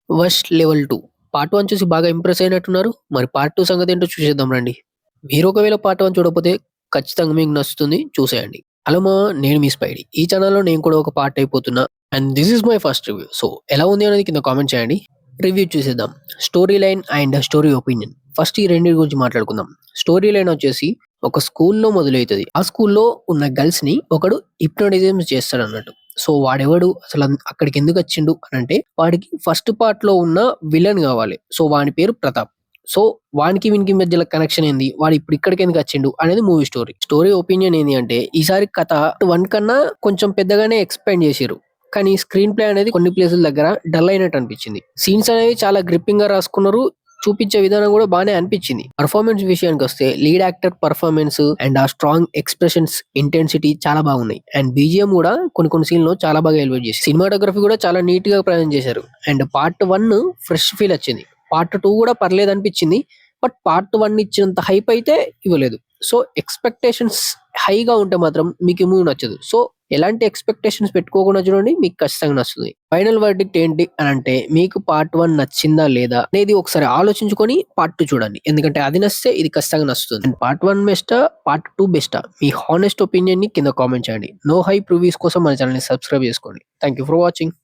'Was level 2' part 1 చూసి బాగా impress అయినట్టున్నారు. మరి పార్ట్ 2 సంగతేంటో చూసేద్దాం రండి. మీరు ఒకవేళ పార్ట్ 1 చూడకపోతే ఖచ్చితంగా మీకు నచ్చుతుంది చూసేయండి. హలో నేను మీ స్పైడీ. ఈ ఛానెల్‌లో నేను కూడా ఒక పార్ట్ అయిపోతున్నా. And this is my first review. So ఎలా ఉంది అనేది కింద కామెంట్ చేయండి. రివ్యూ చూసేద్దాం. Story line and story opinion. First ఈ రెండిటి గురించి మాట్లాడుకుందాం. స్టోరీ లైన్ వచ్చేసి ఒక స్కూల్‌లో మొదలైతది. ఆ స్కూల్‌లో ఉన్న గర్ల్స్‌ని ఒకడు హిప్నోటిజం చేస్తాడన్నట్టు. సో వాడెవడు అసలు అక్కడికెందుకొచ్చిండు అనంటే వాడికి ఫస్ట్ పార్ట్‌లో ఉన్న విలన్ గావాలి. సో వాని పేరు ప్రతాప్. సో వానికి వీనికి మధ్యల కనెక్షన్ ఏంది? వాడు ఇప్పుడు ఇక్కడికెందుకొచ్చిండు అనేది మూవీ స్టోరీ. స్టోరీ ఒపీనియన్ ఏంది అంటే ఈసారి కథ 1 కన్నా కొంచెం పెద్దగానే ఎక్స్‌పాండ్ చేసిర్రు. కానీ స్క్రీన్ ప్లే అనేది కొన్ని ప్లేసుల దగ్గర డల్ అయినట్టు అనిపించింది. సీన్స్ అనేవి చాలా గ్రిప్పింగ్‌గా రాసుకున్నారు. చూపించే విధానం కూడా బానే అనిపించింది. పర్ఫార్మెన్స్ విషయానికొస్తే లీడ్ యాక్టర్ పర్ఫార్మెన్స్ అండ్ ఆ స్ట్రాంగ్ ఎక్స్‌ప్రెషన్స్, ఇంటెన్సిటీ చాలా బాగున్నాయి. అండ్ బీజీఎం కూడా కొన్ని సీన్‌లో చాలా బాగా ఎలివేట్ చేసి సినిమాటోగ్రఫీ కూడా చాలా నీట్‌గా ప్రజెంట్ చేశారు. అండ్ పార్ట్ 1 ఫ్రెష్ ఫీల్ వచ్చింది. పార్ట్ 2 కూడా పర్లేదనిపించింది. బట్ పార్ట్ 1 ఇచ్చినంత హైప్ అయితే ఇవ్వలేదు. సో ఎక్స్‌పెక్టేషన్స్ హైగా ఉంటే మాత్రం మీకు ఈ మూవీ నచ్చదు. సో ఎలాంటి ఎక్స్‌పెక్టేషన్స్ పెట్టుకోకుండా చూడండి. మీకు ఖచ్చితంగా నచ్చుతుంది. ఫైనల్ వర్డిక్ట్ ఏంటి అనంటే మీకు పార్ట్ 1 నచ్చిందా లేదా అనేది ఒకసారి ఆలోచించుకొని పార్ట్ 2 చూడండి. ఎందుకంటే అది నచ్చితే ఇది ఖచ్చితంగా నచ్చుతుంది. అండ్ పార్ట్ 1 బెస్టా? పార్ట్ 2 బెస్టా? మీ హానెస్ట్ ఒపీనియన్‌ని కింద కామెంట్ చేయండి. నో హైప్ రివ్యూస్ కోసం మన ఛానెల్‌ని సబ్స్క్రైబ్ చేసుకోండి. Thank you for watching.